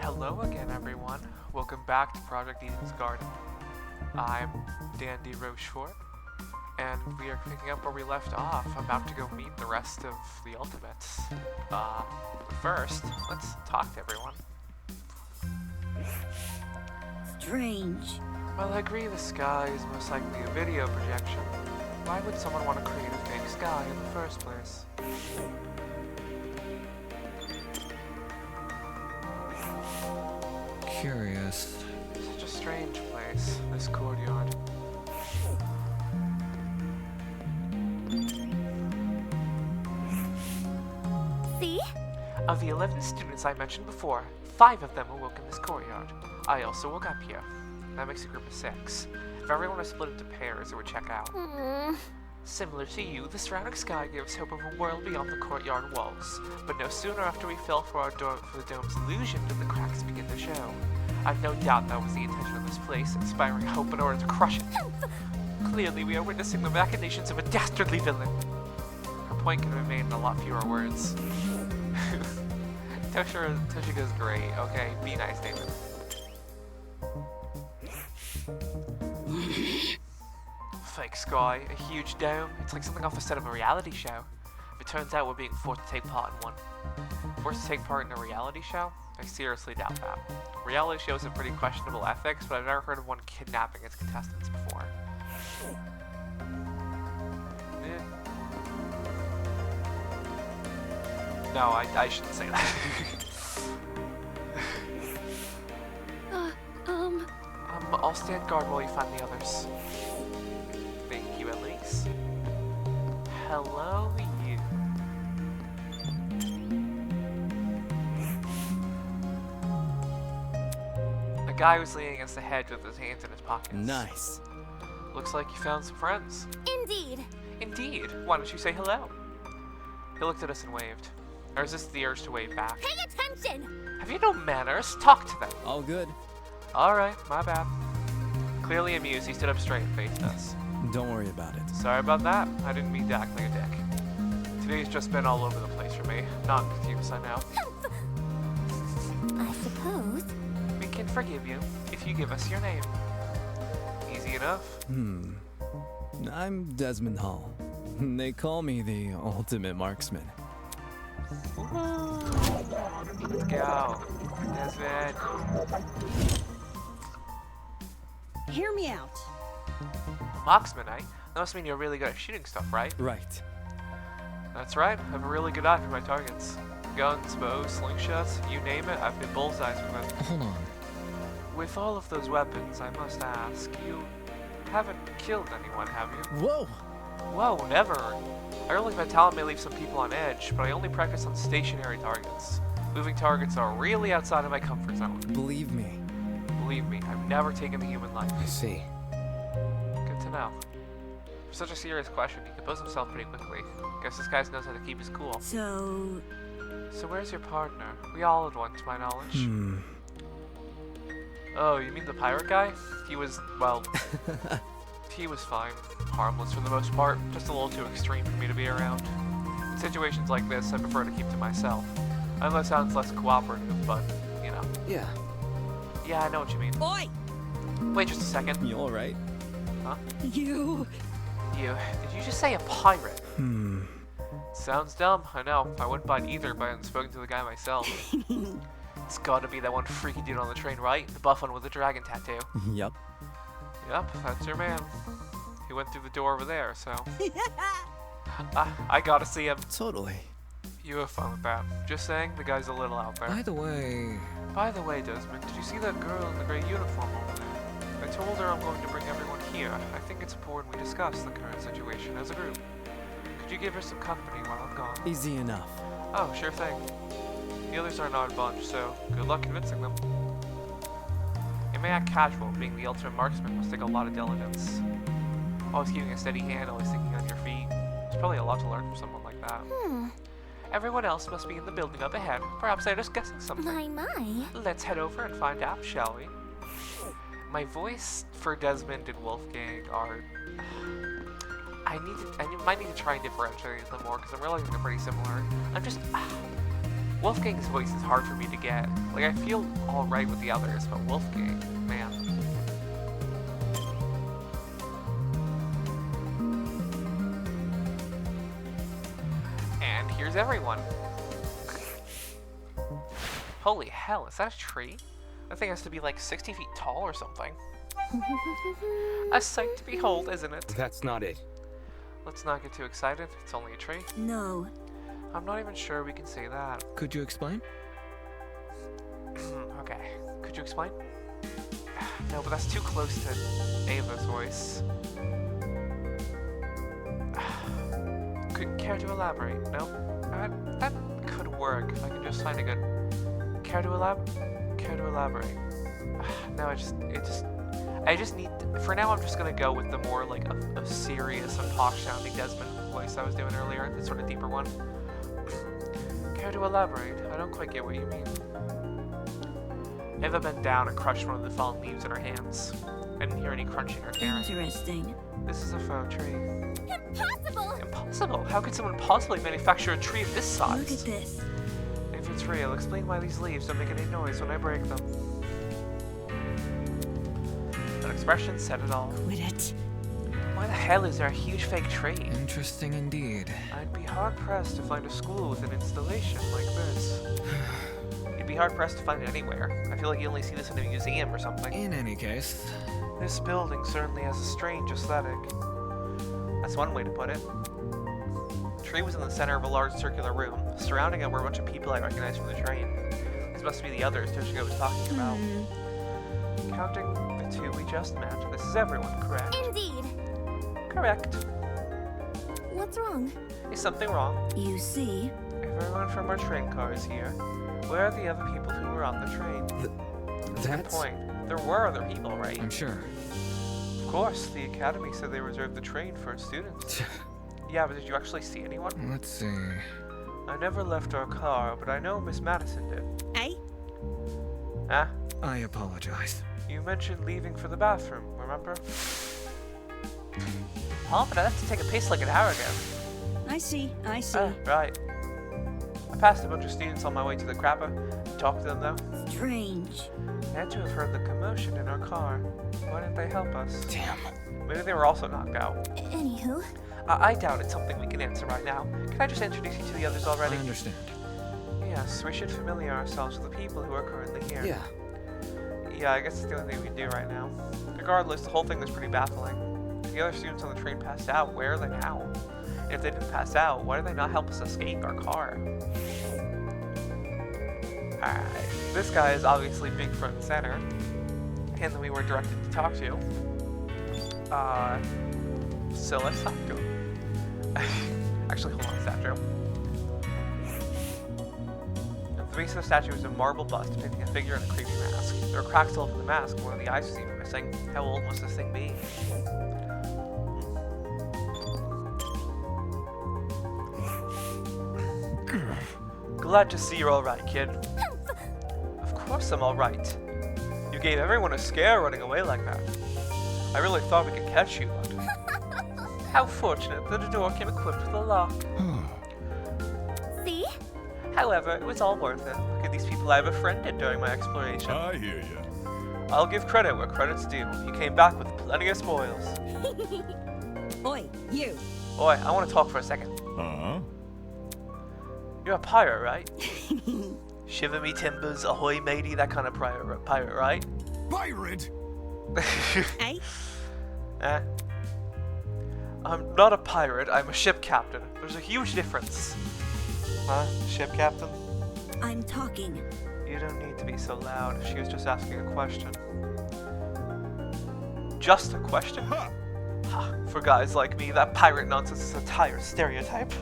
Hello again, everyone. Welcome back to Project Eden's Garden. I'm Dandy Rochefort, and we are picking up where we left off, about to go meet the rest of the Ultimates. First, let's talk to everyone. Strange. While I agree the sky is most likely a video projection, why would someone want to create a fake sky in the first place? Curious. Such a strange place, this courtyard. See? Of the 11 students I mentioned before, 5 of them awoke in this courtyard. I also woke up here. That makes a group of 6. If everyone was split into pairs, it would check out. Similar to you, the surrounding sky gives hope of a world beyond the courtyard walls. But no sooner after we fell for the dome's illusion did the cracks begin to show. I've no doubt that was the intention of this place, inspiring hope in order to crush it. Clearly, we are witnessing the machinations of a dastardly villain. Her point can be made in a lot fewer words. Toshika's great. Okay, be nice, David. Fake sky, a huge dome. It's like something off the set of a reality show. If it turns out we're being forced to take part in one. Forced to take part in a reality show? I seriously doubt that. Reality shows have pretty questionable ethics, but I've never heard of one kidnapping its contestants before. No, I shouldn't say that. I'll stand guard while you find the others. Thank you, Elise. Hello, you. A guy was leaning against the hedge with his hands in his pockets. Nice. Looks like you found some friends. Indeed. Indeed. Why don't you say hello? He looked at us and waved. I resisted the urge to wave back. Pay attention! Have you no manners? Talk to them. All good. Alright, my bad. Clearly amused, he stood up straight and faced us. Don't worry about it. Sorry about that. I didn't mean to act like a dick. Today's just been all over the place for me. Not confused, I know. I suppose. We can forgive you if you give us your name. Easy enough. I'm Desmond Hall. They call me the ultimate marksman. Let's go. Desmond. Hear me out. Marksman, eh? That must mean you're really good at shooting stuff, right? Right. That's right. I have a really good eye for my targets. Guns, bows, slingshots, you name it, I've been bullseyes with it. Hold on. With all of those weapons, I must ask, you haven't killed anyone, have you? Whoa! Whoa, never. I realize my talent may leave some people on edge, but I only practice on stationary targets. Moving targets are really outside of my comfort zone. Believe me. Believe me, I've never taken a human life. I see. Good to know. For such a serious question, he composed himself pretty quickly. Guess this guy knows how to keep his cool. So where's your partner? We all had one, to my knowledge. Oh, you mean the pirate guy? He was, well, he was fine. Harmless for the most part, just a little too extreme for me to be around. In situations like this, I prefer to keep to myself. I know that sounds less cooperative, but, you know. Yeah. Yeah, I know what you mean. Oi! Wait just a second. You alright? Huh? You Did you just say a pirate? Sounds dumb, I know. I wouldn't bite either, but I hadn't spoken to the guy myself. It's gotta be that one freaky dude on the train, right? The buff one with the dragon tattoo. Yup. Yep, that's your man. He went through the door over there, so... I gotta see him. Totally. You have fun with that. Just saying, the guy's a little out there. By the way, Desmond, did you see that girl in the gray uniform over there? I told her I'm going to bring everyone here. I think it's important we discuss the current situation as a group. Could you give her some company while I'm gone? easy enough. Oh, sure thing. The others are an odd bunch, so good luck convincing them. It may act casual, being the ultimate marksman must take a lot of diligence. Always keeping a steady hand, always thinking on your feet. There's probably a lot to learn from someone like that. Everyone else must be in the building up ahead. Perhaps they're discussing something. my. Let's head over and find out, shall we? My voice for Desmond and Wolfgang are... I might need to try and differentiate them more because I'm realizing they're pretty similar. I'm just... Wolfgang's voice is hard for me to get. Like, I feel alright with the others, but Wolfgang, man. And here's everyone. Holy hell, is that a tree? That thing has to be like 60 feet tall or something. A sight to behold, isn't it? That's not it. Let's not get too excited. It's only a tree. No. I'm not even sure we can say that. Could you explain? Okay. Could you explain? No, but that's too close to Ava's voice. Care to elaborate? No? That could work if I could just find a good... Care to elaborate? No, I just need... For now, I'm just gonna go with the more, like, a serious and posh-sounding Desmond voice I was doing earlier, the sort of deeper one. Care to elaborate? I don't quite get what you mean. Ava bent down and crushed one of the fallen leaves in her hands. I didn't hear any crunching or tearing. Interesting. This is a faux tree. Impossible! Impossible? How could someone possibly manufacture a tree of this size? Look at this. If it's real, explain why these leaves don't make any noise when I break them. That expression said it all. Quit it. Why the hell is there a huge fake tree? Interesting indeed. I'd be hard-pressed to find a school with an installation like this. You'd be hard-pressed to find it anywhere. I feel like you only see this in a museum or something. In any case, This building certainly has a strange aesthetic. That's one way to put it. The tree was in the center of a large circular room. Surrounding it were a bunch of people I recognized from the train. These must be the others Toshiko was talking about. Counting the two we just met, this is everyone, correct? Indeed. Correct. What's wrong? Is something wrong? You see? If everyone from our train car is here, where are the other people who were on the train? Good that's... point. There were other people, right? I'm sure. Of course, the academy said they reserved the train for students. Yeah, but did you actually see anyone? Let's see. I never left our car, but I know Miss Madison did. Eh? Huh? I apologize. You mentioned leaving for the bathroom, remember? Huh? But I left to take a piss like an hour ago. I see. I see. Right. I passed a bunch of students on my way to the crapper. Talked to them, though. Strange. They had to have heard the commotion in our car. Why didn't they help us? Damn. Maybe they were also knocked out. Anywho. I doubt it's something we can answer right now. Can I just introduce you to the others already? I understand. Yes, we should familiar ourselves with the people who are currently here. Yeah. Yeah, I guess it's the only thing we can do right now. Regardless, the whole thing was pretty baffling. If the other students on the train passed out, where are they now? And if they didn't pass out, why did they not help us escape our car? Alright, this guy is obviously big front and center. And then we were directed to talk to. So let's talk to him. Actually, hold on, statue. At the base of the statue is a marble bust depicting a figure in a creepy mask. There are cracks all over the mask, and one of the eyes was even missing. How old must this thing be? Glad to see you're alright, kid. Of course I'm alright. You gave everyone a scare running away like that. I really thought we could catch you, but... How fortunate that the door came equipped with a lock. See? However, it was all worth it. Look at these people I befriended during my exploration. I hear ya. I'll give credit where credit's due. You came back with plenty of spoils. Oi, you. Boy, I want to talk for a second. Huh? You're a pirate, right? Shiver me timbers, ahoy matey, that kind of pirate, right? Pirate? Eh? Eh? I'm not a pirate, I'm a ship captain. There's a huge difference. Huh? Ship captain? I'm talking. You don't need to be so loud. She was just asking a question. Just a question? Ha! Ha, for guys like me, that pirate nonsense is a tired stereotype.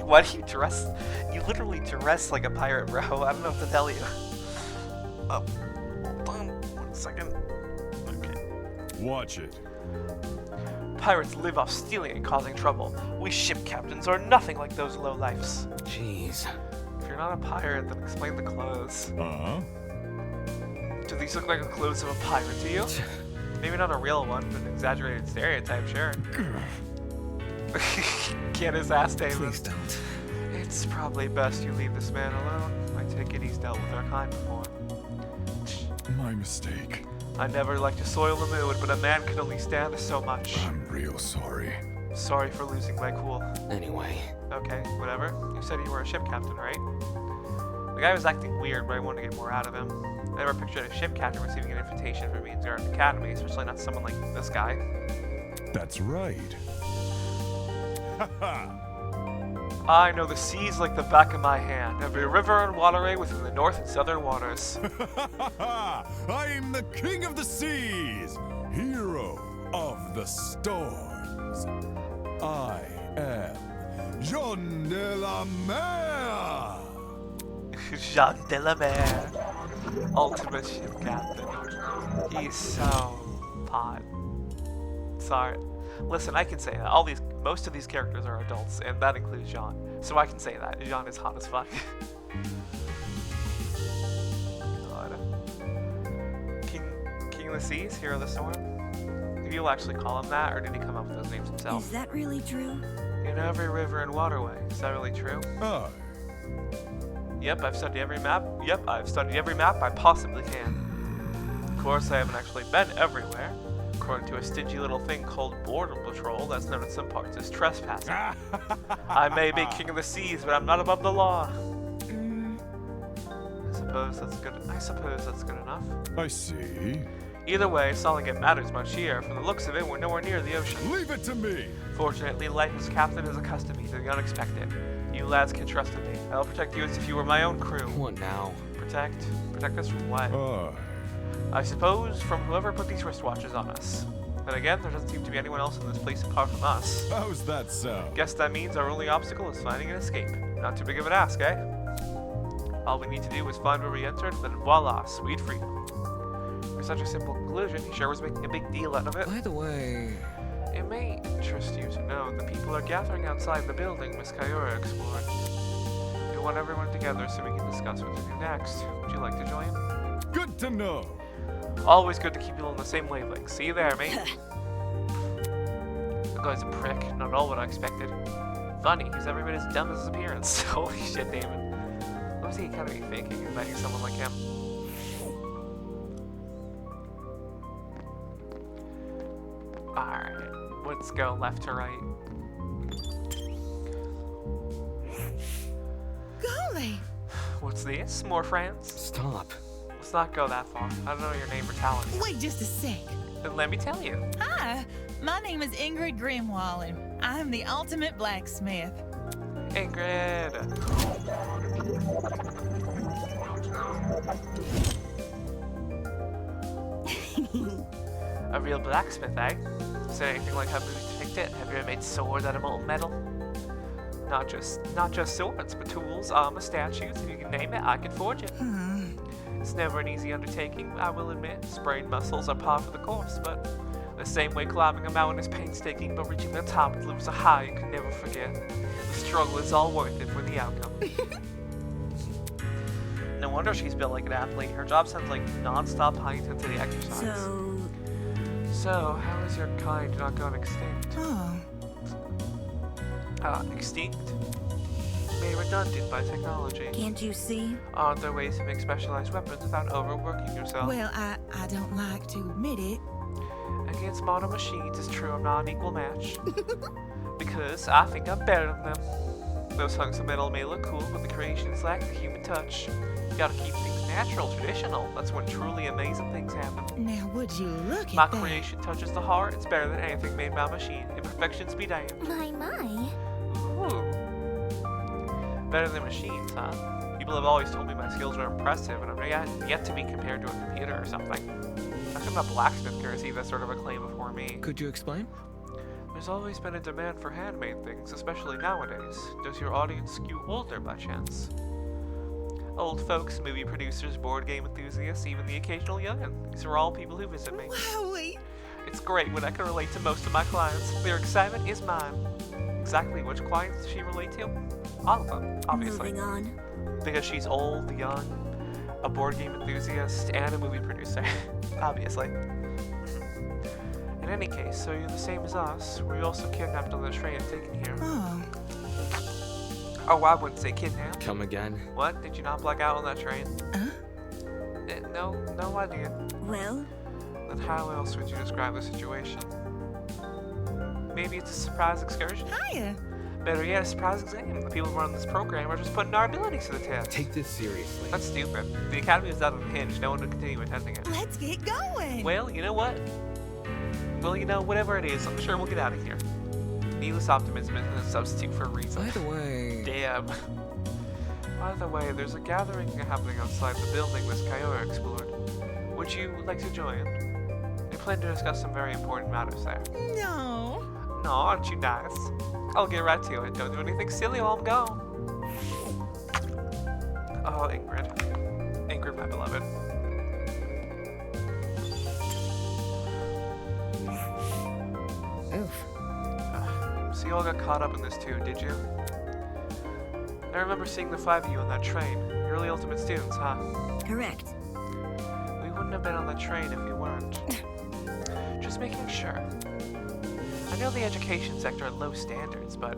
Why do you dress? You literally dress like a pirate, bro. I don't know what to tell you. Hold on 1 second. Okay. Watch it. Pirates live off stealing and causing trouble. We ship captains are nothing like those lowlifes. Jeez. If you're not a pirate, then explain the clothes. Huh? Do these look like the clothes of a pirate to you? Maybe not a real one, but an exaggerated stereotype, sure. Get his ass, David. Please don't. It's probably best you leave this man alone. I take it he's dealt with our kind before. My mistake. I never like to soil the mood, but a man can only stand so much. I'm real sorry. Sorry for losing my cool. Anyway, Okay, whatever. You said you were a ship captain, right? The guy was acting weird, but I wanted to get more out of him. I never pictured a ship captain receiving an invitation from Midgard Academy, especially not someone like this guy. That's right. Haha! I know the seas like the back of my hand, every river and waterway within the north and southern waters. I'm the king of the seas, hero of the storms. I am Jean de la Mer. Jean de la Mer, ultimate ship captain. He's so hot. Sorry. Listen, I can say that. Most of these characters are adults, and that includes Jean. So I can say that. Jean is hot as fuck. God. King of the Seas, Hero of the Storm? Did you actually call him that, or did he come up with those names himself? Is that really true? In every river and waterway. Is that really true? I. Yep, I've studied every map. Yep, I've studied every map I possibly can. Of course, I haven't actually been everywhere. According to a stingy little thing called Border Patrol, that's known in some parts as trespassing. I may be king of the seas, but I'm not above the law. I suppose that's good enough. I see. Either way, it's not like it matters much here. From the looks of it, we're nowhere near the ocean. Leave it to me. Fortunately, life as captain has accustomed me to the unexpected. You lads can trust in me. I'll protect you as if you were my own crew. what now? Protect? Protect us from what? I suppose from whoever put these wristwatches on us. Then again, there doesn't seem to be anyone else in this place apart from us. How's that sound? Guess that means our only obstacle is finding an escape. Not too big of an ask, eh? All we need to do is find where we entered, then voila, sweet freedom. For such a simple conclusion, he sure was making a big deal out of it. By the way, It may interest you to know the people are gathering outside the building Miss Kyora explored. We want everyone together so we can discuss what to do next. Would you like to join? Good to know. Always good to keep people on the same wavelength. See you there, mate. The guy's a prick. Not at all what I expected. Funny, he's every bit as dumb as his appearance. Holy shit, Damon. What was the Academy thinking inviting someone like him? Alright, let's go left to right. Golly! What's this? More friends? stop. Let's not go that far. I don't know your name or talent. Wait just a sec. Then let me tell you. Hi, my name is Ingrid Grimwall, and I'm the ultimate blacksmith. Ingrid. A real blacksmith, eh? Is there anything like how movies depict it? Have you ever made swords out of molten metal? Not just swords, but tools, armor, statues. If you can name it, I can forge it. It's never an easy undertaking, I will admit. Sprained muscles are par for the course, but the same way climbing a mountain is painstaking, but reaching the top leaves a high you can never forget. The struggle is all worth it for the outcome. No wonder she's built like an athlete. Her job sounds like non-stop high-intensity exercise. So, how is your kind not gone extinct? Oh, Extinct? Made redundant by technology. Can't you see? Aren't there ways to make specialized weapons without overworking yourself? well, I don't like to admit it. Against modern machines, it's true I'm not an equal match. Because I think I'm better than them. Those hunks of metal may look cool, but the creations lack the human touch. You gotta keep things natural, traditional. That's when truly amazing things happen. Now, would you look My at that? creation touches the heart. It's better than anything made by a machine. Imperfections be damned. My. Ooh. Better than machines, huh? People have always told me my skills are impressive, and I'm yet to be compared to a computer or something. How come a blacksmith can receive that sort of acclaim before me? Could you explain? There's always been a demand for handmade things, especially nowadays. Does your audience skew older by chance? Old folks, movie producers, board game enthusiasts, even the occasional young'un. These are all people who visit me. Wowie! It's great when I can relate to most of my clients. Their excitement is mine. Exactly which clients does she relate to? All of them, obviously. Moving on. Because she's old, young, a board game enthusiast, and a movie producer. Obviously. In any case, so you're the same as us. Were you also kidnapped on the train and taken here? Oh, Oh, I wouldn't say kidnapped. Come again? What? Did you not black out on that train? Huh? No idea. Well, Then how else would you describe the situation? Maybe it's a surprise excursion? Hiya. Better yet, a surprise exam. The people running this program are just putting our abilities to the test. Take this seriously. That's stupid. The academy is out of hinge. No one would continue attending it. Let's get going. Well, you know what? Well, whatever it is, I'm sure we'll get out of here. Needless optimism isn't a substitute for reason. By the way... Damn. By the way, there's a gathering happening outside the building Miss Kyoto explored. Would you like to join? We plan to discuss some very important matters there. No. No, aren't you nice? I'll get right to it. Don't do anything silly while I'm gone. Oh, Ingrid. Ingrid, my beloved. oof. So you all got caught up in this too, did you? I remember seeing the 5 of you on that train. You're really ultimate students, huh? Correct. We wouldn't have been on that train if we weren't. Just making sure. I know the education sector had low standards, but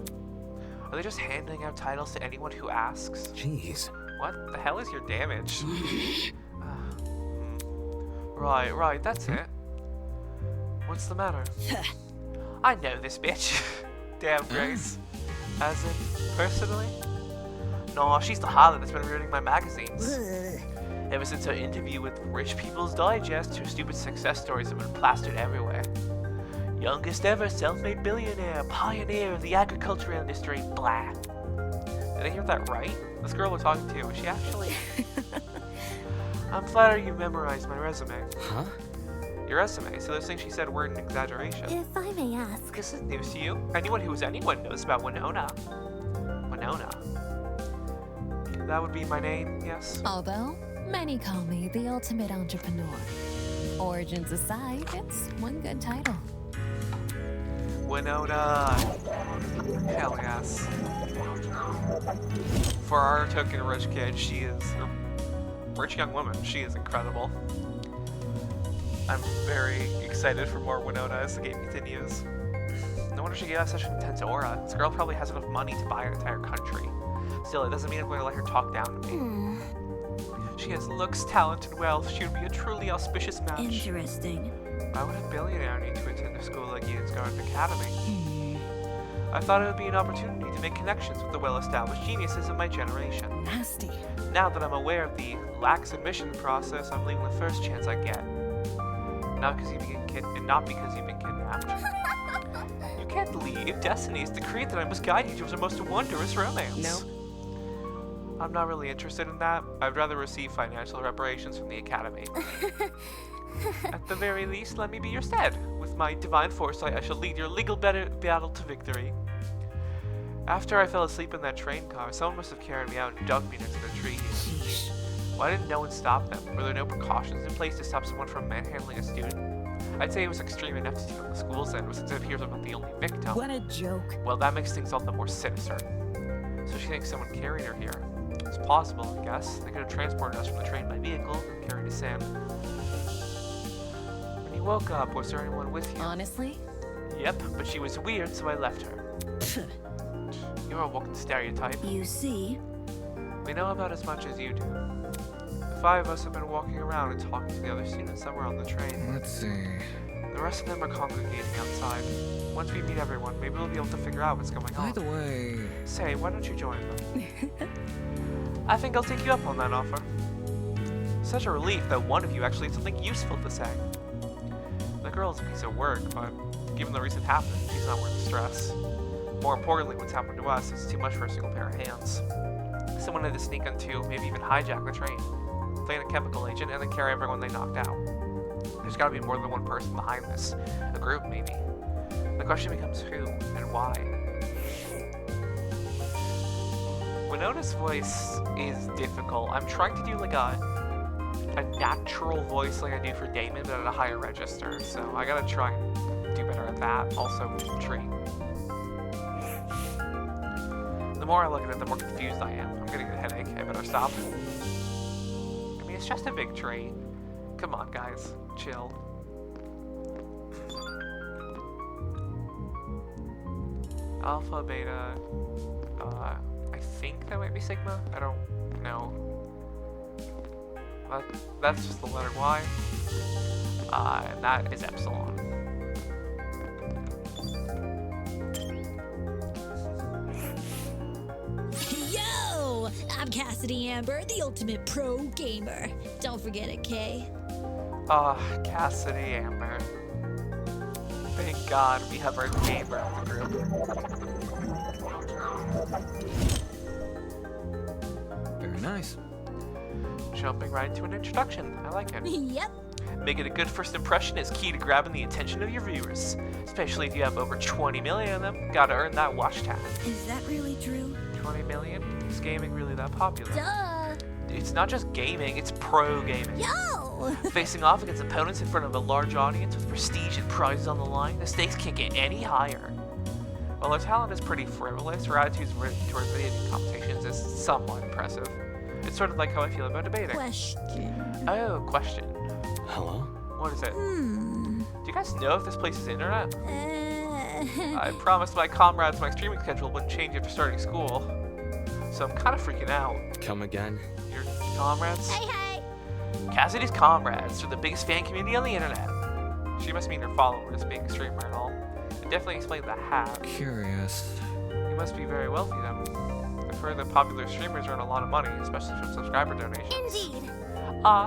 are they just handing out titles to anyone who asks? Jeez. What the hell is your damage? Right, that's it. What's the matter? I know this bitch. Damn, Grace. As in, personally? No, she's the harlot that's been reading my magazines. Ugh. Ever since her interview with Rich People's Digest, her stupid success stories have been plastered everywhere. Youngest ever self-made billionaire, pioneer of the agriculture industry, blah. Did I hear that right? This girl we're talking to, is she actually... I'm flattered you memorized my resume. Huh? Your resume, so those things she said weren't an exaggeration. If I may ask, This is news to you. Anyone who is anyone knows about Winona. Winona. That would be my name, yes? Although, many call me the ultimate entrepreneur. Origins aside, it's one good title. Winona. Hell yes. For our token rich kid, she is a rich young woman. She is incredible. I'm very excited for more Winona as the game continues. No wonder she gave us such an intense aura. This girl probably has enough money to buy an entire country. Still, it doesn't mean I'm going to let her talk down to me. She has looks, talent, and wealth. She would be a truly auspicious match. Interesting. Why would a billionaire need to attend a school like Eden's Garden Academy? I thought it would be an opportunity to make connections with the well-established geniuses of my generation. Nasty. Now that I'm aware of the lax admission process, I'm leaving the first chance I get. Not because you've been kidnapped. You can't leave. Destiny is decreed that I must guide you towards a most wondrous romance. No. I'm not really interested in that. I'd rather receive financial reparations from the Academy. At the very least, let me be your stead. With my divine foresight, I shall lead your legal battle to victory. After I fell asleep in that train car, someone must have carried me out and dumped me next to the tree here. Sheesh. Why didn't no one stop them? Were there no precautions in place to stop someone from manhandling a student? I'd say it was extreme ineptity on the school's end, since it appears I'm not the only victim. What a joke. Well, that makes things all the more sinister. So she thinks someone carried her here. It's possible, I guess. They could have transported us from the train by vehicle and carried us in. When you woke up, was there anyone with you? Honestly, Yep, but she was weird, so I left her. You're a walking stereotype. You see? We know about as much as you do. The 5 of us have been walking around and talking to the other students that were on the train. Let's see. The rest of them are congregating outside. Once we meet everyone, maybe we'll be able to figure out what's going By on. the way... Say, why don't you join them? I think I'll take you up on that offer. Such a relief that one of you actually had something useful to say. The girl's a piece of work, but given the recent happening, she's not worth the stress. More importantly, what's happened to us is too much for a single pair of hands. Someone had to sneak onto, maybe even hijack the train, plant a chemical agent, and then carry everyone they knocked out. There's gotta be more than one person behind this. A group, maybe. The question becomes who and why. Winona's voice is difficult. I'm trying to do like a natural voice like I do for Damon, but at a higher register. So I gotta try and do better at that. Also, tree. The more I look at it, the more confused I am. I'm getting a headache. I better stop. I mean, it's just a big tree. Come on, guys. Chill. Alpha, beta, I I think that might be Sigma. I don't know. That's just the letter Y. And that is Epsilon. Yo! I'm Cassidy Amber, the ultimate pro gamer. Don't forget it, Kay. Cassidy Amber. Thank God we have our gamer in the group. Very nice. Jumping right into an introduction. I like it. Yep. Making a good first impression is key to grabbing the attention of your viewers. Especially if you have over 20 million of them. Gotta earn that watch time. Is that really true? 20 million? Is gaming really that popular? Duh! It's not just gaming, it's pro gaming. Yo! Facing off against opponents in front of a large audience with prestige and prizes on the line, the stakes can't get any higher. While her talent is pretty frivolous, her attitude towards video game competitions is somewhat impressive. It's sort of like how I feel about debating. Question. Oh, question. Hello? What is it? Hmm. Do you guys know if this place is internet? I promised my comrades my streaming schedule wouldn't change after starting school. So I'm kind of freaking out. Come again? Your comrades? Hey, hey! Cassidy's comrades are the biggest fan community on the internet. She must mean her followers, being a streamer and all. It definitely explains the hat. Curious. You must be very wealthy then. I've heard that popular streamers earn a lot of money, especially from subscriber donations. Indeed!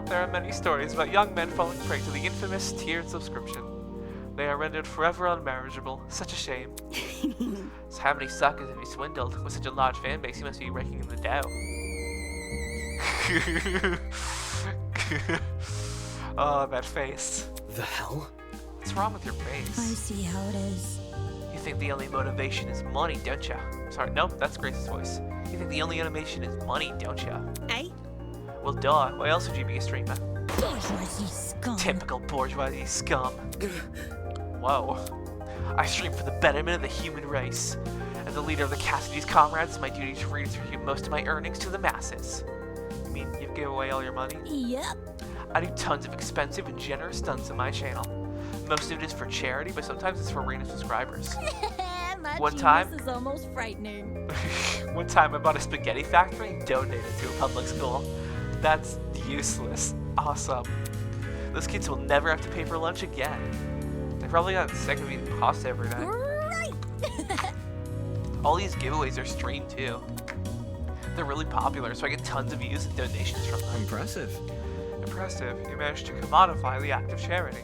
There are many stories about young men falling prey to the infamous tiered subscription. They are rendered forever unmarriageable. Such a shame. So how many suckers have you swindled? With such a large fan base, you must be raking in the dough. Oh, that face. The hell? What's wrong with your I face? see how it is. You think the only motivation is money, don't ya? Sorry, nope, that's Grace's voice. You think the only animation is money, don't ya? Hey? Well, duh. Why else would you be a streamer? Bourgeoisie scum. Typical bourgeoisie scum. Whoa. I stream for the betterment of the human race. As the leader of the Cassidy's comrades, my duty is to redistribute most of my earnings to the masses. You mean you give away all your money? Yep. I do tons of expensive and generous stunts on my channel. Most of it is for charity, but sometimes it's for random subscribers. My One genius time- is almost frightening. One time I bought a spaghetti factory and donated it to a public school. That's useless. Awesome. Those kids will never have to pay for lunch again. They probably got sick of eating pasta every day. Right. All these giveaways are streamed too. They're really popular, so I get tons of views and donations from them. Impressive. Impressive. You managed to commodify the act of charity.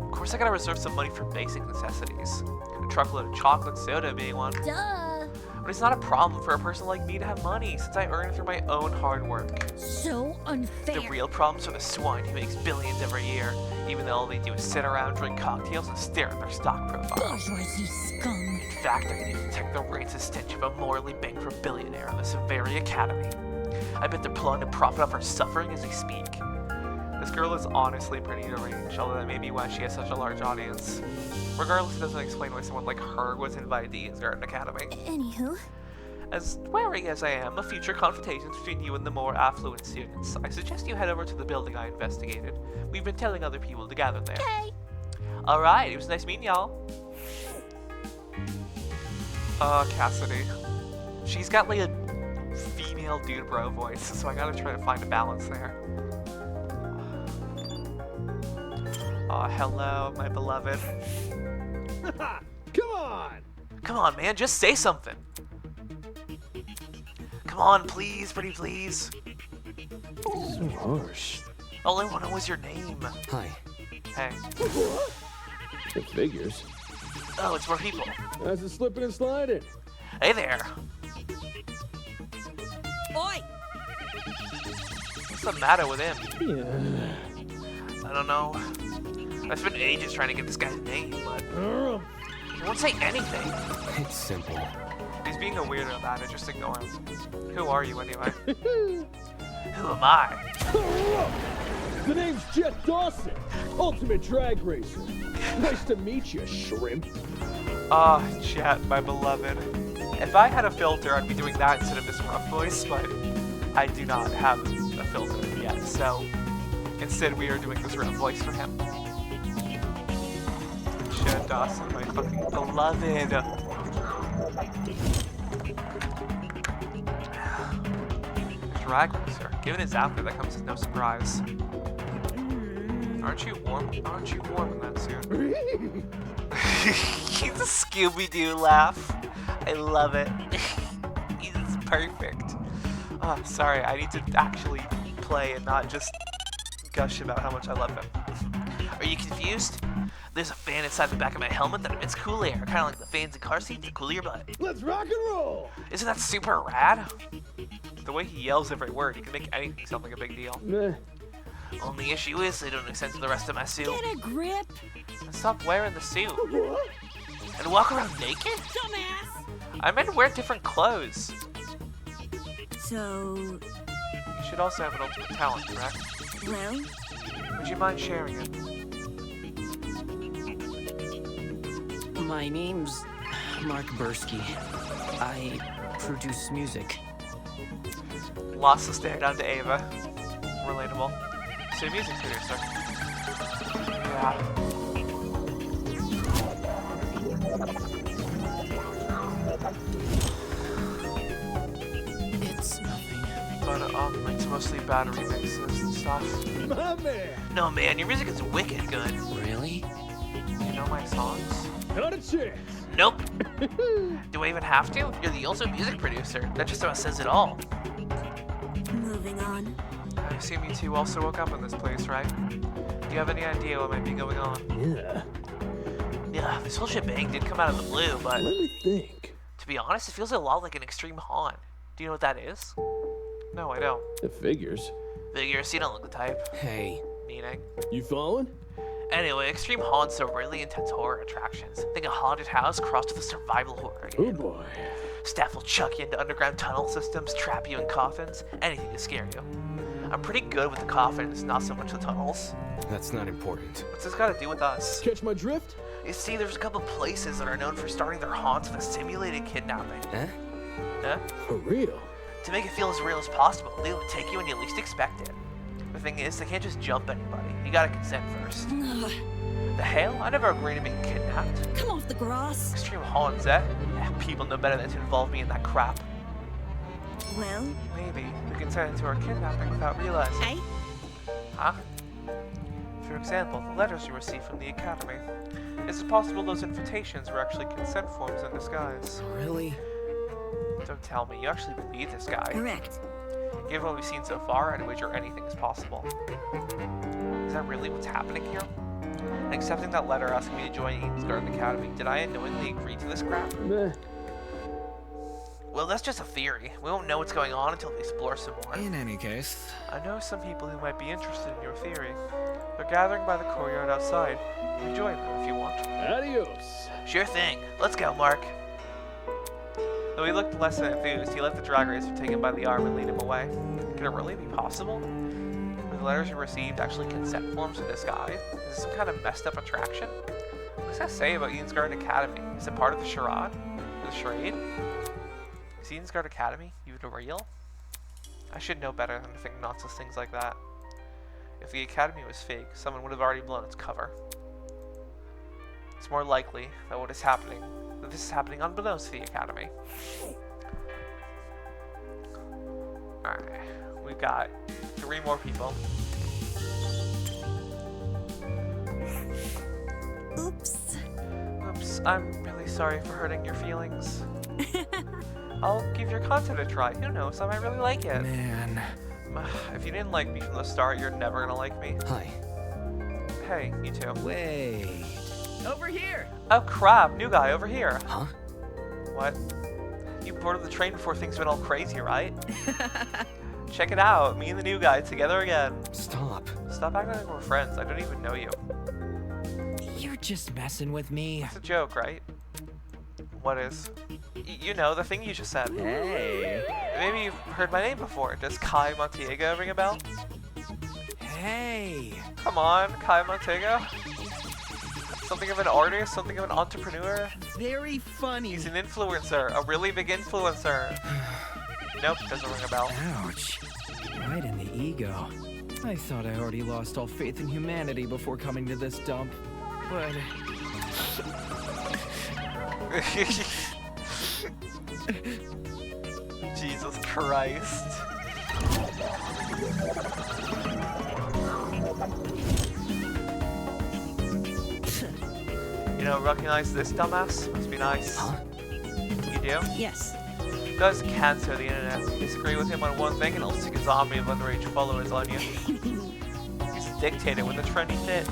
Of course I gotta reserve some money for basic necessities. A truckload of chocolate soda being one. Duh. But it's not a problem for a person like me to have money, since I earn it through my own hard work. So unfair. The real problems are the swine who makes billions every year, even though all they do is sit around, drink cocktails, and stare at their stock profile. Bourgeoisie scum. In fact, I can even detect the rancid stench of a morally bankrupt billionaire in this very academy. I bet they're plotting to profit off her suffering as they speak. This girl is honestly pretty deranged, although that may be why she has such a large audience. Regardless, it doesn't explain why someone like her was invited to Eaton's Garden Academy. Anywho, As wary as I am of future confrontations between you and the more affluent students, I suggest you head over to the building I investigated. We've been telling other people to gather there. okay. Alright, it was nice meeting y'all. Cassidy. She's got like a female dude bro voice, so I gotta try to find a balance there. Hello, my beloved. Come on! Come on, man, just say something. Come on, please, pretty please. So harsh. All I wanted was your name. Hi. Hey. It figures. Oh, it's more people. How's it slipping and sliding? Hey there. Oi! What's the matter with him? Yeah. I don't know. I spent ages trying to get this guy's name, but he won't say anything. It's simple. He's being a weirdo about it, just ignore him. Who are you anyway? Who am I? The name's Jet Dawson, Ultimate Drag Racer. Nice to meet you, shrimp. Jet, my beloved. If I had a filter, I'd be doing that instead of this rough voice, but I do not have a filter yet, so instead we are doing this rough voice for him. Jet Dawson, my fucking beloved. drag racer. Given his outfit, that comes as no surprise. Aren't you warm? Aren't you warm in that suit? He's a Scooby-Doo laugh. I love it. He's perfect. Oh, sorry, I need to actually play and not just gush about how much I love him. Are you confused? There's a fan inside the back of my helmet that emits cool air, kind of like the fans in car seats that cool your butt. Let's rock and roll! Isn't that super rad? The way he yells every word, he can make anything sound like a big deal. Meh. Only issue is they don't extend to the rest of my suit. Get a grip, And stop wearing the suit. What? And walk around naked? dumbass. I meant to wear different clothes. So, You should also have an ultimate talent, correct? well, Would you mind sharing it? My name's Mark Bursky. I produce music. Lost to stare down to Ava. Relatable. So music producer. Yeah. It's nothing. But it's mostly battery mixes and stuff. My man! No man, your music is wicked good. Really? You know my songs? Not a chance! Nope. Do I even have to? You're the ultimate music producer. That just about says it all. moving on. I assume you two also woke up in this place, right? Do you have any idea what might be going on? Yeah. Yeah, this whole shebang did come out of the blue, but Let me think. to be honest, it feels a lot like an extreme haunt. Do you know what that is? No, I don't. It figures. Figures, you don't look the type. Hey. Meaning. You following? Anyway, extreme haunts are really intense horror attractions. Think a haunted house crossed with a survival horror Oh game. boy. Staff will chuck you into underground tunnel systems, trap you in coffins, anything to scare you. I'm pretty good with the coffins, not so much the tunnels. That's not important. What's this got to do with us? Catch my drift? You see, there's a couple places that are known for starting their haunts with a simulated kidnapping. Eh? Huh? For real? To make it feel as real as possible, they will take you when you least expect it. The thing is, they can't just jump anybody. You gotta consent first. Ugh, The hell? I never agreed to being kidnapped. come off the grass. Extreme haunts, eh? People know better than to involve me in that crap. Well, Maybe we consented to our kidnapping without realizing. hey, Huh? For example, the letters you received from the academy. Is it possible those invitations were actually consent forms in disguise? Really? Don't tell me, you actually believe this guy. correct. Given what we've seen so far, I'd wager anything is possible. Is that really what's happening here? And accepting that letter asking me to join Eden's Garden Academy, did I unknowingly agree to this crap? Meh. Well, that's just a theory. We won't know what's going on until we explore some more. In any case, I know some people who might be interested in your theory. They're gathering by the courtyard outside. You can join them if you want. Adios. Sure thing. Let's go, Mark. Though he looked less than enthused, he let the drag racer take him by the arm and lead him away. Could it really be possible? Were the letters you received actually consent forms in disguise? Is this some kind of messed up attraction? What's that say about Eden's Garden Academy? Is it part of the charade? The charade? Is Eden's Garden Academy even real? I should know better than to think nonsense things like that. If the Academy was fake, someone would have already blown its cover. It's more likely that what is happening, that this is happening unbeknownst to the Academy. Alright, we've got 3 more people. Oops. Oops, I'm really sorry for hurting your feelings. I'll give your content a try. Who knows, I might really like it. man. If you didn't like me from the start, you're never gonna like me. Hi. Hey, you too. Wait. Over here. Oh crap, new guy over here. Huh? What? You boarded the train before things went all crazy, right? Check it out, me and the new guy together again. Stop. Stop acting like we're friends, I don't even know you. You're just messing with me. It's a joke, right? What is? You know, the thing you just said. Hey. Maybe you've heard my name before. Does Kai Montego ring a bell? Hey. Come on, Kai Montego. Something of an artist, something of an entrepreneur. Very funny. He's an influencer, a really big influencer. Nope, doesn't ring a bell. Ouch. Right in the ego. I thought I already lost all faith in humanity before coming to this dump. But Jesus Christ. You don't recognize this dumbass? Must be nice. Huh? You do? Yes. You guys cancer the internet. Disagree with him on one thing and he'll stick a zombie of underage followers on you. He's a dictator with a trendy fit.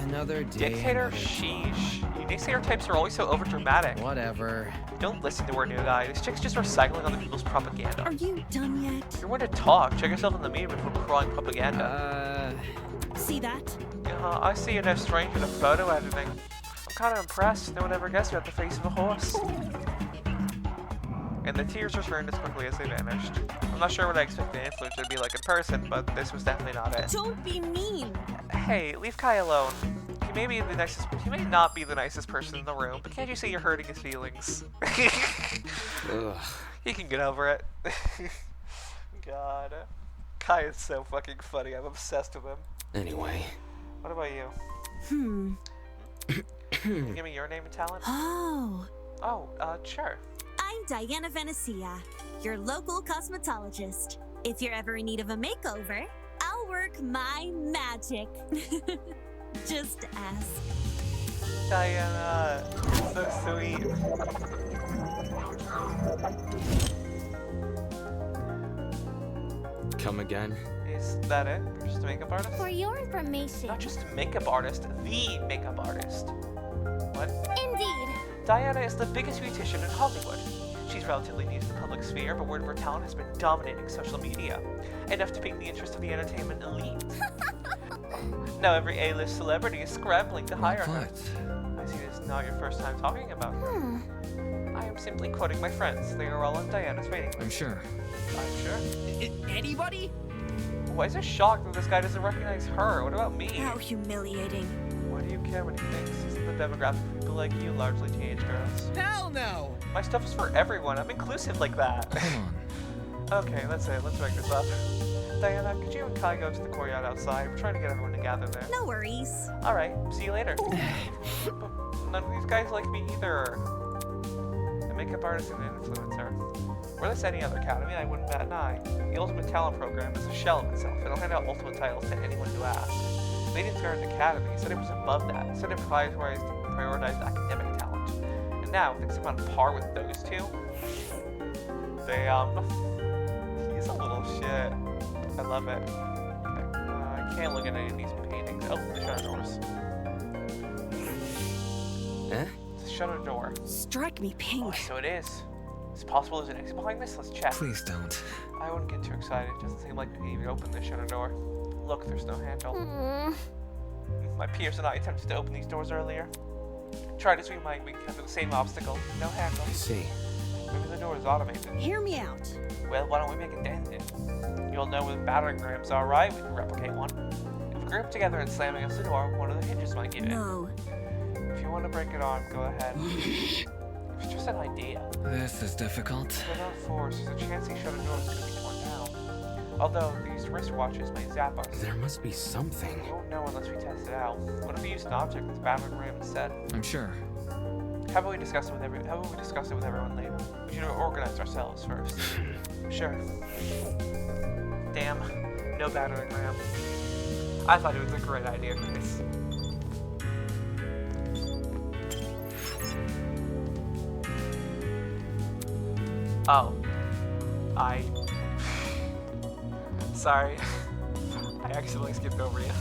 Another day. Dictator? another Sheesh. You dictator types are always so overdramatic. Whatever. Don't listen to our new guy. This chick's just recycling other people's propaganda. Are you done yet? If you want to talk, check yourself in the mirror before crawling propaganda. See that? I see you're no stranger to photo editing. I'm kind of impressed. No one ever guessed you had the face of a horse. And the tears returned as quickly as they vanished. I'm not sure what I expected the influencer to be like in person, but this was definitely not it. Don't be mean. Hey, leave Kai alone. He may be the nicest. He may not be the nicest person in the room, but can't you see you're hurting his feelings? He can get over it. God, Kai is so fucking funny. I'm obsessed with him. Anyway. What about you? Can you give me your name and talent? Oh. Oh, sure. I'm Diana Venecia, your local cosmetologist. If you're ever in need of a makeover, I'll work my magic. Just ask. Diana, so sweet. Come again? Is that it? You're just a makeup artist? For your information. Not just a makeup artist, the makeup artist. What? Indeed. Diana is the biggest beautician in Hollywood. She's relatively new to the public sphere, but word of her talent has been dominating social media, enough to pique the interest of the entertainment elite. Now every A-list celebrity is scrambling to hire her. I see this is not your first time talking about her. I am simply quoting my friends. They are all on Diana's waiting list. I'm sure. I'm sure. Anybody? Why is it shocked that this guy doesn't recognize her? What about me? How humiliating. Why do you care what he thinks? Isn't the demographic of people like you largely teenage girls? Hell no! My stuff is for everyone. I'm inclusive like that. Hold on. Okay, that's it. Let's break this up. Diana, could you and Kai go to the courtyard outside? We're trying to get everyone to gather there. No worries. Alright, see you later. But none of these guys like me either. A makeup artist and an influencer. Were this any other academy, I wouldn't bat an eye. The Ultimate Talent Program is a shell of itself. It'll hand out ultimate titles to anyone who asks. They didn't start an academy, said it was above that. Said it prioritized academic talent. And now, thinks I'm on par with those two. Damn. He's a little shit. I love it. I can't look at any of these paintings. Oh, the shutter doors. Eh? It's a shutter door. Strike me pink. Oh, so it is. Is it possible there's an exit behind this? Let's check. Please don't. I wouldn't get too excited. It doesn't seem like we can even open this shutter door. Look, there's no handle. My peers and I attempted to open these doors earlier. Tried as we might, we encountered the same obstacle. No handle. I see. Maybe the door is automated. Hear me out. Well, why don't we make a dent in it? You'll know where the battering rams are, right? We can replicate one. If we group together and slam against the door, one of the hinges might give in. No. If you want to break it on, go ahead. It's just an idea. This is difficult. But not force. There's a chance these shutter doors could be torn down. Although these wristwatches may zap us. There must be something. We won't know unless we test it out. What if we used an object with a battering ram instead? I'm sure. How about we discuss it with everyone later? We should organize ourselves first. Sure. Damn, no battering ram. I thought it was a great idea, Chris. Oh. Sorry. I accidentally skipped over you.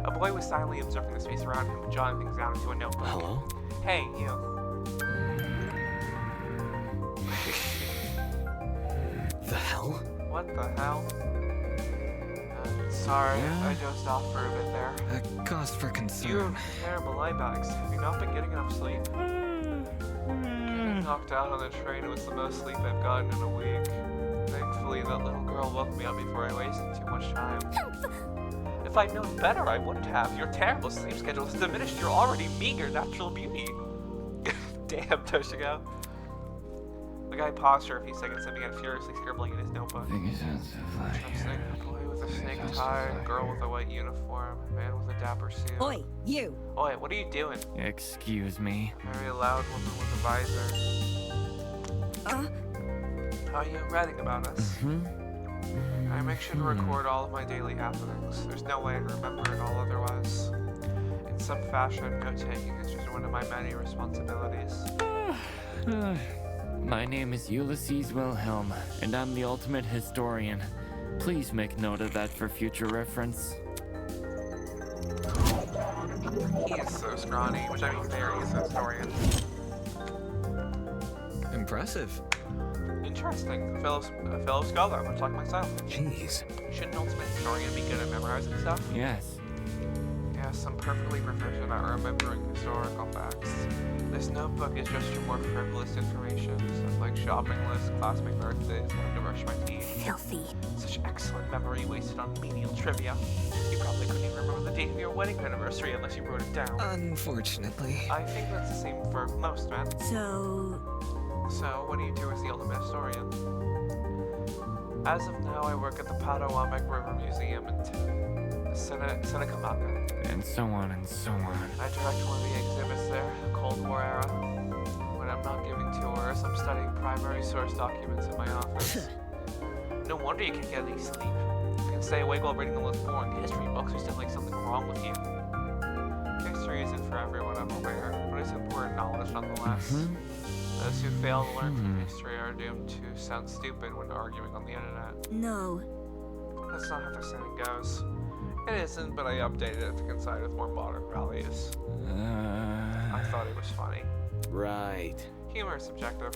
A boy was silently observing the space around him and jotting things down into a notebook. Hello? Hey, you. The hell? What the hell? Sorry, I dozed off for a bit there. A cause for You concern. have terrible eye bags. Have you not been getting enough sleep? Getting knocked out on the train was the most sleep I've gotten in a week. Thankfully, that little girl woke me up before I wasted too much time. If I'd known better, I wouldn't have. Your terrible sleep schedule has diminished your already meager natural beauty. Damn, Toshigo. The guy paused for a few seconds and began furiously scribbling in his notebook. A boy with a snake tie, a girl with a white uniform, a man with a dapper suit. Oi, you. Oi, what are you doing? Excuse me. A very loud woman with a visor. Are you writing about us? I make sure to record all of my daily happenings. There's no way I'd remember it all otherwise. In some fashion, note-taking is just one of my many responsibilities. My name is Ulysses Wilhelm, and I'm the ultimate historian. Please make note of that for future reference. He is so scrawny, which I mean there, he is a historian. Impressive. Interesting. A fellow scholar, much like myself. Jeez. Shouldn't an ultimate historian be good at memorizing stuff? Yes. Yes, I'm perfectly proficient at remembering historical facts. This notebook is just for more frivolous information, stuff like shopping lists, classmate birthdays, when to brush my teeth. Filthy. Such excellent memory wasted on menial trivia. You probably couldn't even remember the date of your wedding anniversary unless you wrote it down. Unfortunately. I think that's the same for most men. So, what do you do as the ultimate historian? As of now, I work at the Potawatomi River Museum in Seneca. And so on and so on. I direct one of the exhibits there, the Cold War era. When I'm not giving tours, I'm studying primary source documents in my office. No wonder you can't get any sleep. You can stay awake while reading the most boring history books. There's still like something wrong with you. History isn't for everyone, I'm aware, but it's important knowledge nonetheless. Those who fail to learn from history are doomed to sound stupid when arguing on the internet. No. That's not how the saying goes. It isn't, but I updated it to coincide with more modern values. I thought it was funny. Right. Humor is subjective.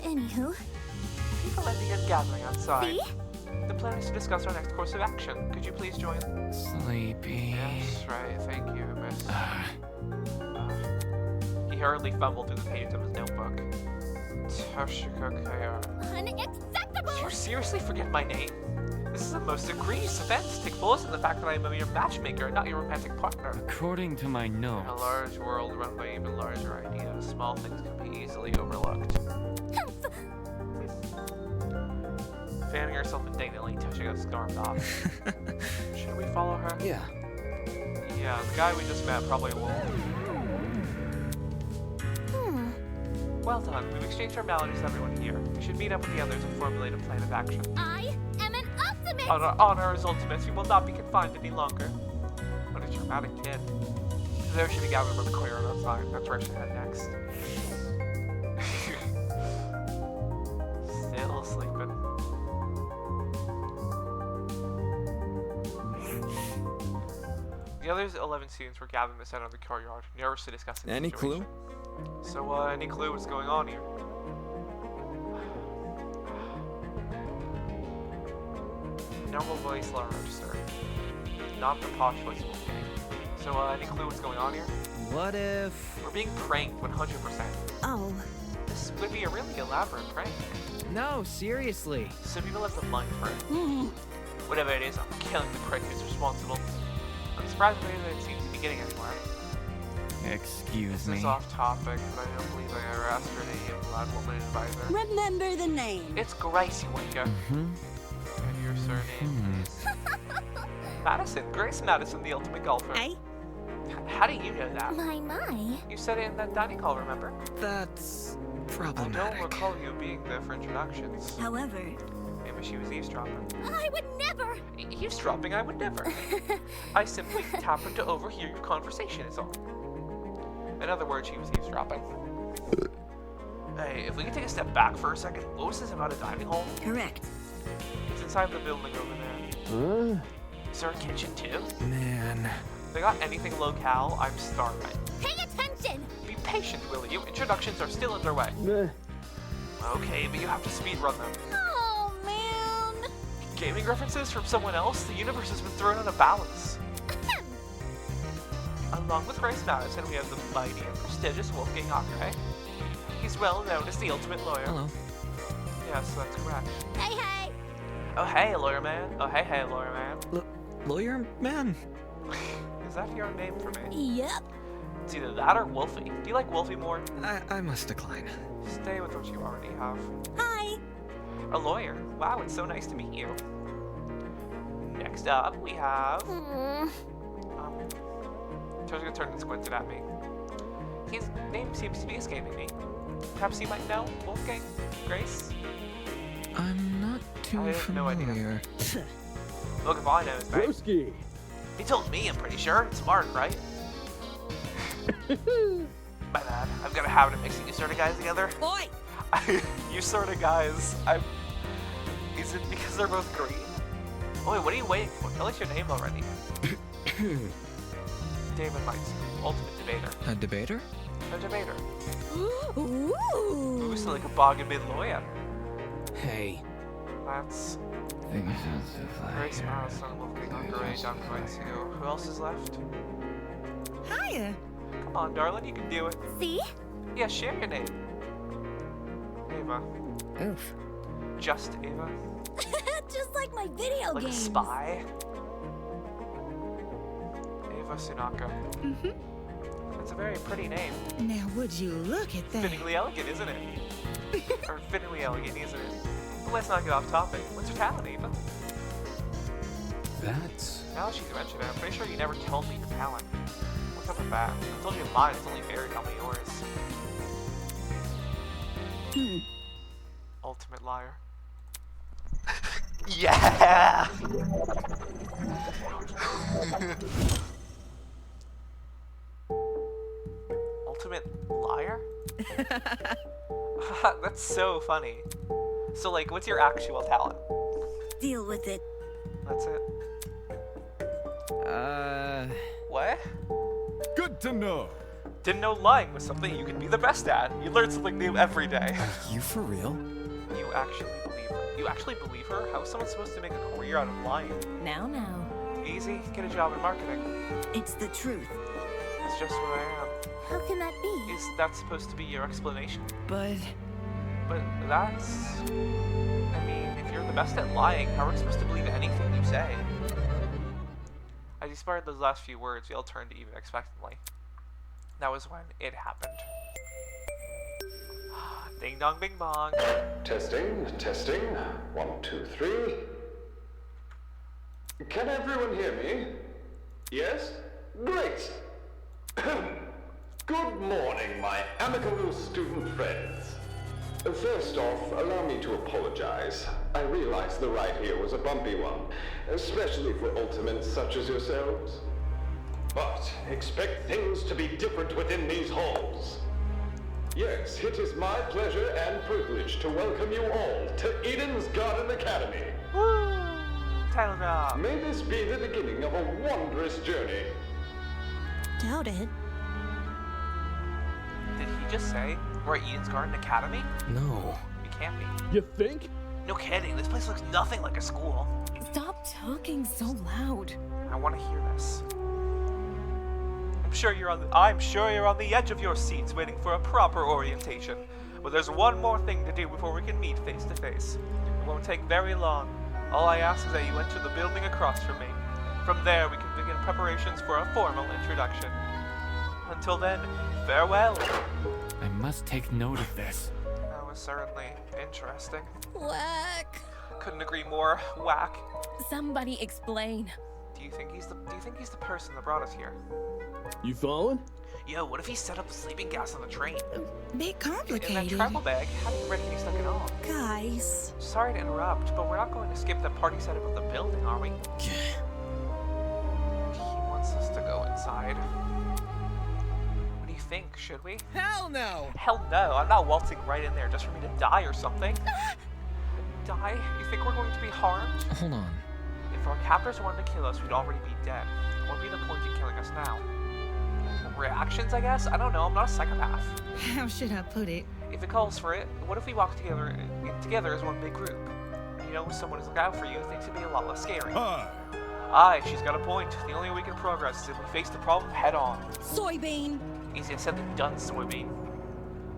Anywho. People ending a gathering outside. See? The plan is to discuss our next course of action. Could you please join? Sleepy. Yes, right. Thank you, miss. He hurriedly fumbled through the pages of his notebook. Toshiko Kayara. Unacceptable! Did you seriously forget my name? This is the most egregious offense. Take bullets in the fact that I am a mere matchmaker, not your romantic partner. According to my In a notes. large world run by even larger ideas, small things can be easily overlooked. Fanning herself indignantly, touching a scarf off. Should we follow her? Yeah. Yeah, the guy we just met probably won't. Well done. We've exchanged our maladies with everyone here. We should meet up with the others and formulate a plan of action. I am an ultimate! On our honor as ultimates, we will not be confined any longer. What a dramatic kid. There should be gathered by the courtyard outside. That's where I should head next. Still sleeping. The other 11 students were gathered in the center of the courtyard, nervously discussing the Any situation. clue? So, any clue what's going on here? Normal voice, low register. Not the posh voice of Wolfgang. So, any clue what's going on here? What if... We're being pranked 100%. Oh. This would be a really elaborate prank. No, seriously. So people have the money for it. Whatever it is, I'm killing the prick who's responsible. Unsurprisingly, they seem to be getting anywhere. Excuse This me. is off topic, but I don't believe I ever asked her name, Glad Woman Advisor. Remember the name. It's Gracie Winker. And your surname is... Madison. Grace Madison, the ultimate golfer. Hey? How do you know that? My. You said it in that dining hall, remember? That's I problematic. don't recall you being there for introductions. However, Maybe she was eavesdropping. I would never! Eavesdropping, I would never. I simply happened to overhear your conversation is all. In other words, she was eavesdropping. Hey, if we could take a step back for a second, what was this about a dining hall? correct. It's inside the building over there. Is there a kitchen too? Man. They got anything locale? I'm starving. Pay attention! Be patient, will you? Introductions are still underway. Okay, but you have to speedrun them. Oh, man! Gaming references from someone else? The universe has been thrown on a balance. Along with Grace Madison, we have the mighty and prestigious Wolfgang Acre. He's well known as the ultimate lawyer. Hello. Yes, that's correct. Hey, hey! Oh hey, lawyer man. Oh hey, lawyer man. Lawyer man? Is that your name for me? Yep. It's either that or Wolfie. Do you like Wolfie more? I must decline. Stay with what you already have. Hi. A lawyer. Wow, it's so nice to meet you. Next up, we have... Toshika turned and squinted at me. His name seems to be escaping me. Perhaps you might know Wolfgang Grace? I'm not too I have no idea. familiar. Look, if I know his name. Broski. He told me, I'm pretty sure. It's Mark, right? My bad. I've got a habit of mixing you sort of guys together. Oi! You sort of guys. Is it because they're both green? Oh wait, what are you waiting for? Tell us your name already. David Mites, ultimate debater. A debater? A debator. Ooh! Who's like a bog mid lawyer? Hey. That's Things sound so fly. very smart. Son of Wolfgang on grade. I'm going to. Who else is left? Hiya. Come on, darling, you can do it. See? Yeah, share your name. Ava. Oof. Just Ava. Just like my video Like games. a spy. Ava Sunaka. That's a very pretty name. Now, would you look at that? Fittingly elegant, isn't it? Or fittingly elegant, isn't it? But let's not get off topic. What's your talent, Ava? That's... Now that she's mentioned it, I'm pretty sure you never told me your talent. What's up with that? I told you mine, it's only fair to tell me yours. Ultimate liar. Yeah! Ultimate liar? That's so funny. So, like, what's your actual talent? Deal with it. That's it. What? Good to know. Didn't know lying was something you could be the best at. You learn something new every day. You for real? You actually believe her? You actually believe her? How is someone supposed to make a career out of lying? Now. Easy, get a job in marketing. It's the truth. That's just what I am. How can that be? Is that supposed to be your explanation? But But that's... I mean, if you're the best at lying, how are we supposed to believe anything you say? As you sputtered those last few words, we all turned to Eva expectantly. That was when it happened. Ding dong bing bong. Testing, testing. 1, 2, 3. Can everyone hear me? Yes? Great! Good morning, my amicable student friends. First off, allow me to apologize. I realize the ride here was a bumpy one, especially for ultimates such as yourselves. But expect things to be different within these halls. Yes, it is my pleasure and privilege to welcome you all to Eden's Garden Academy. Woo! Title drop. May this be the beginning of a wondrous journey. Doubt it. Did he just say we're at Eden's Garden Academy? No. We can't be. You think? No kidding, this place looks nothing like a school. Stop talking so loud. I want to hear this. I'm sure you're on the edge of your seats waiting for a proper orientation. But there's one more thing to do before we can meet face to face. It won't take very long. All I ask is that you enter the building across from me. From there, we can begin preparations for a formal introduction. Until then, farewell. I must take note of this. That was certainly interesting. Whack. Couldn't agree more. Whack. Somebody explain. Do you think he's the person that brought us here? You following? Yo, what if he set up the sleeping gas on the train? bit In that complicated. travel bag, how do you reckon he stuck it on? Guys. Sorry to interrupt, but we're not going to skip the party setup of the building, are we? He wants us to go inside. What do you think? Should we? Hell no! Hell no, I'm not waltzing right in there just for me to die or something. Die? You think we're going to be harmed? Hold on. If our captors wanted to kill us, we'd already be dead. What would be the point in killing us now? Reactions, I guess? I don't know, I'm not a psychopath. How should I put it? If it calls for it, what if we walk together as one big group? You know, someone who's looking out for you, things would be a lot less scary. Aye, she's got a point. The only way we can progress is if we face the problem head on. Soybean. Easier said than done, soybean.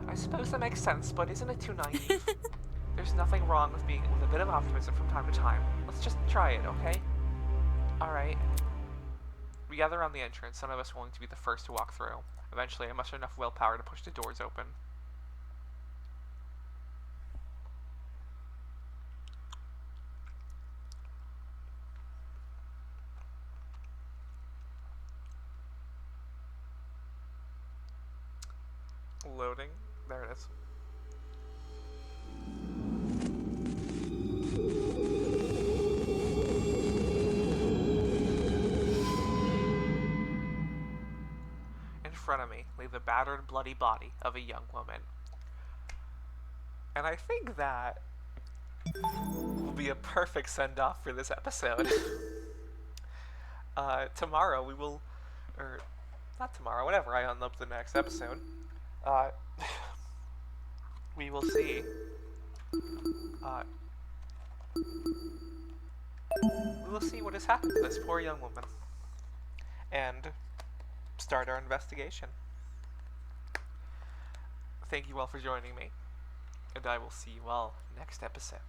I suppose that makes sense, but isn't it too naive? There's nothing wrong with a bit of optimism from time to time. Let's just try it, okay? Alright. We gather around the entrance, some of us willing to be the first to walk through. Eventually, I muster enough willpower to push the doors open. Loading. There it is. front of me lay the battered, bloody body of a young woman. And I think that will be a perfect send-off for this episode. Tomorrow we will, or not tomorrow, whenever I upload the next episode, we will see, what has happened to this poor young woman, and start our investigation. Thank you all for joining me, and I will see you all next episode.